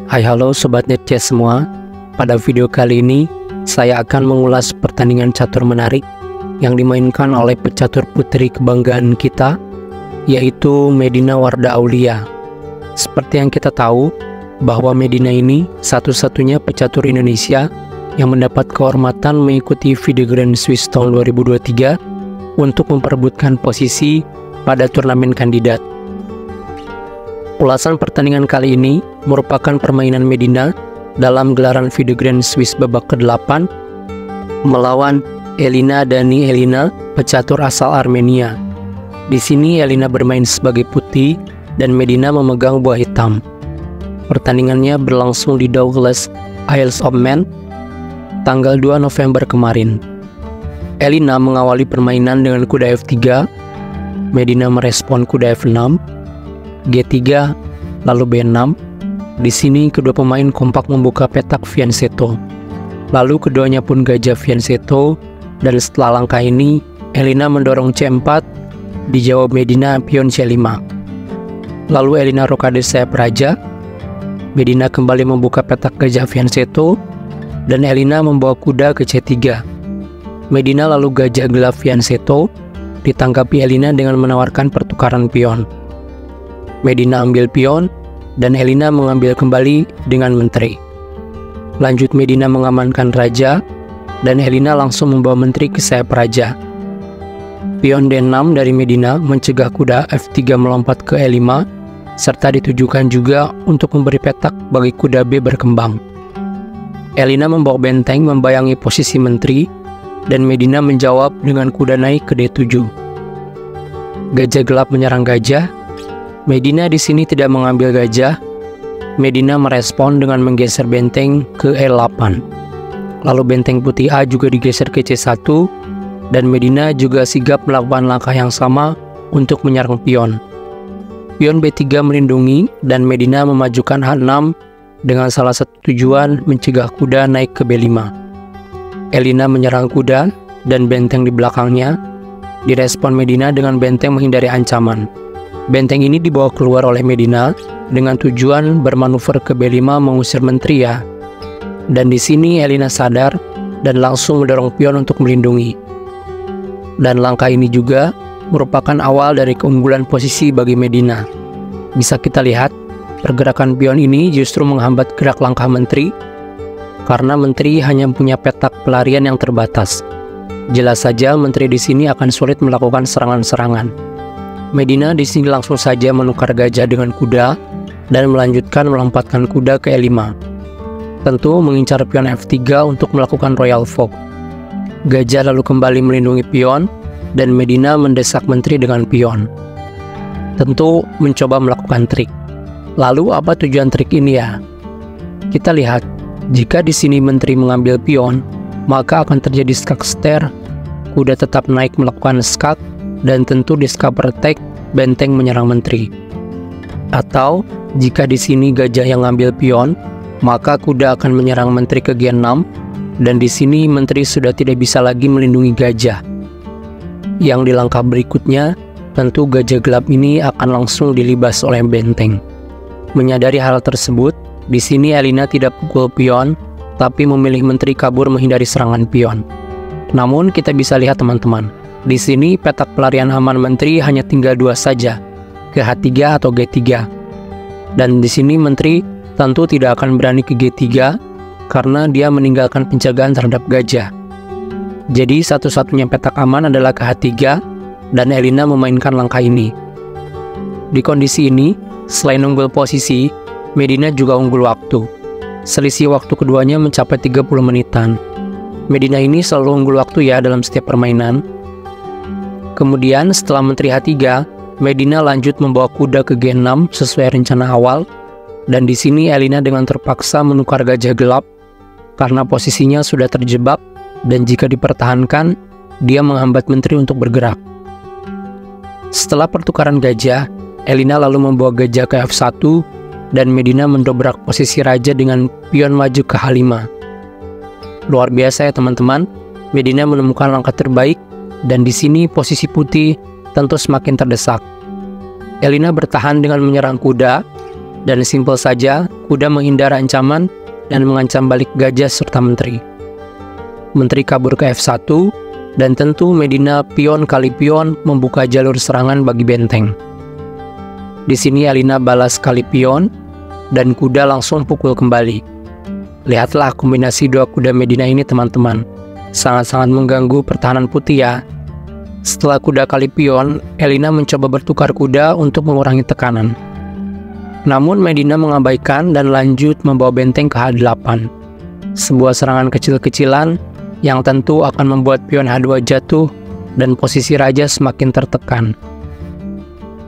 Hai halo Sobat Netchess semua. Pada video kali ini saya akan mengulas pertandingan catur menarik yang dimainkan oleh pecatur putri kebanggaan kita, yaitu Medina Wardah Aulia. Seperti yang kita tahu bahwa Medina ini satu-satunya pecatur Indonesia yang mendapat kehormatan mengikuti FIDE Grand Swiss tahun 2023 untuk memperebutkan posisi pada turnamen kandidat. Ulasan pertandingan kali ini merupakan permainan Medina dalam gelaran FIDE Grand Swiss babak ke-8 melawan Elina Dani Elina, pecatur asal Armenia. Di sini Elina bermain sebagai putih dan Medina memegang buah hitam. Pertandingannya berlangsung di Douglas, Isles of Man, tanggal 2 November kemarin. Elina mengawali permainan dengan kuda F3, Medina merespon kuda F6, G3, lalu B6. Di sini kedua pemain kompak membuka petak fianchetto. Lalu keduanya pun gajah fianchetto, dan setelah langkah ini Elina mendorong C4, dijawab Medina pion C5. Lalu Elina rokade sayap raja. Medina kembali membuka petak gajah fianchetto, dan Elina membawa kuda ke C3. Medina lalu gajah gelap fianchetto, ditanggapi Elina dengan menawarkan pertukaran pion. Medina ambil pion, dan Elina mengambil kembali dengan menteri. Lanjut Medina mengamankan raja, dan Elina langsung membawa menteri ke sayap raja. Pion D6 dari Medina mencegah kuda F3 melompat ke E5, serta ditujukan juga untuk memberi petak bagi kuda B berkembang. Elina membawa benteng membayangi posisi menteri, dan Medina menjawab dengan kuda naik ke D7. Gajah gelap menyerang gajah. Medina di sini tidak mengambil gajah. Medina merespon dengan menggeser benteng ke E8. Lalu benteng putih A juga digeser ke C1, dan Medina juga sigap melakukan langkah yang sama untuk menyerang pion. Pion B3 melindungi, dan Medina memajukan H6 dengan salah satu tujuan mencegah kuda naik ke B5. Elina menyerang kuda, dan benteng di belakangnya direspon Medina dengan benteng menghindari ancaman. Benteng ini dibawa keluar oleh Medina dengan tujuan bermanuver ke B5 mengusir menteri ya. Dan di sini Elina sadar dan langsung mendorong pion untuk melindungi. Dan langkah ini juga merupakan awal dari keunggulan posisi bagi Medina. Bisa kita lihat, pergerakan pion ini justru menghambat gerak langkah menteri karena menteri hanya punya petak pelarian yang terbatas. Jelas saja menteri di sini akan sulit melakukan serangan-serangan. Medina di sini langsung saja menukar gajah dengan kuda dan melanjutkan melompatkan kuda ke E5. Tentu mengincar pion F3 untuk melakukan royal vogue. Gajah lalu kembali melindungi pion, dan Medina mendesak menteri dengan pion. Tentu mencoba melakukan trik. Lalu apa tujuan trik ini ya? Kita lihat, jika di sini menteri mengambil pion, maka akan terjadi skakster. Kuda tetap naik melakukan skak, dan tentu di scupper attack benteng menyerang menteri. Atau jika di sini gajah yang ngambil pion, maka kuda akan menyerang menteri ke G6, dan di sini menteri sudah tidak bisa lagi melindungi gajah. Yang di langkah berikutnya, tentu gajah gelap ini akan langsung dilibas oleh benteng. Menyadari hal tersebut, di sini Elina tidak pukul pion, tapi memilih menteri kabur menghindari serangan pion. Namun kita bisa lihat teman-teman, di sini petak pelarian aman menteri hanya tinggal 2 saja, ke H3 atau G3. Dan di sini menteri tentu tidak akan berani ke G3 karena dia meninggalkan penjagaan terhadap gajah. Jadi satu-satunya petak aman adalah ke H3, dan Elina memainkan langkah ini. Di kondisi ini, selain unggul posisi, Medina juga unggul waktu. Selisih waktu keduanya mencapai 30 menitan. Medina ini selalu unggul waktu ya dalam setiap permainan. Kemudian setelah menteri H3, Medina lanjut membawa kuda ke G6 sesuai rencana awal, dan di sini Elina dengan terpaksa menukar gajah gelap karena posisinya sudah terjebak, dan jika dipertahankan, dia menghambat menteri untuk bergerak. Setelah pertukaran gajah, Elina lalu membawa gajah ke F1, dan Medina mendobrak posisi raja dengan pion maju ke H5. Luar biasa ya teman-teman, Medina menemukan langkah terbaik. Dan di sini posisi putih tentu semakin terdesak. Elina bertahan dengan menyerang kuda, Dan simpel saja, kuda menghindar ancaman dan mengancam balik gajah serta menteri. Menteri kabur ke F1, dan tentu Medina pion kali pion membuka jalur serangan bagi benteng. Di sini Elina balas kali pion, dan kuda langsung pukul kembali. Lihatlah kombinasi dua kuda Medina ini teman-teman. Sangat-sangat mengganggu pertahanan putih ya. Setelah kuda kali pion, Elina mencoba bertukar kuda untuk mengurangi tekanan. Namun Medina mengabaikan dan lanjut membawa benteng ke H8. Sebuah serangan kecil-kecilan yang tentu akan membuat pion H2 jatuh dan posisi raja semakin tertekan.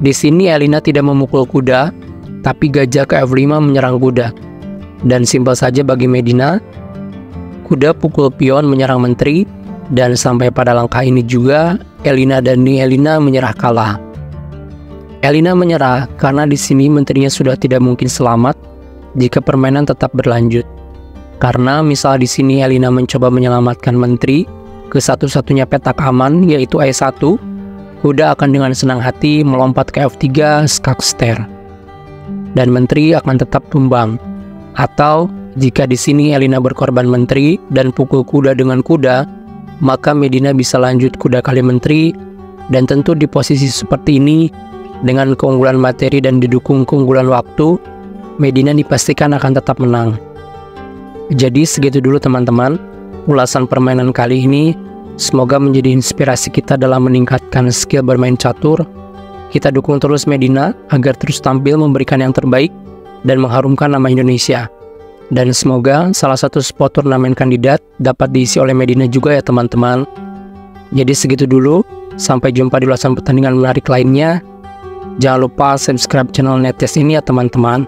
Di sini Elina tidak memukul kuda, tapi gajah ke F5 menyerang kuda. Dan simpel saja bagi Medina, kuda pukul pion menyerang menteri, dan sampai pada langkah ini juga Elina dan Elina menyerah kalah. Elina menyerah karena di sini menterinya sudah tidak mungkin selamat jika permainan tetap berlanjut. Karena misal di sini Elina mencoba menyelamatkan menteri ke satu-satunya petak aman yaitu E1, kuda akan dengan senang hati melompat ke F3 skakster. Dan menteri akan tetap tumbang. Atau jika di sini Elina berkorban menteri dan pukul kuda dengan kuda, maka Medina bisa lanjut kuda kali menteri, dan tentu di posisi seperti ini dengan keunggulan materi dan didukung keunggulan waktu, Medina dipastikan akan tetap menang. Jadi segitu dulu teman-teman ulasan permainan kali ini. Semoga menjadi inspirasi kita dalam meningkatkan skill bermain catur. Kita dukung terus Medina agar terus tampil memberikan yang terbaik dan mengharumkan nama Indonesia. Dan semoga salah satu spot turnamen kandidat dapat diisi oleh Medina juga ya teman-teman. Jadi segitu dulu, sampai jumpa di ulasan pertandingan menarik lainnya. Jangan lupa subscribe channel Netes ini ya teman-teman.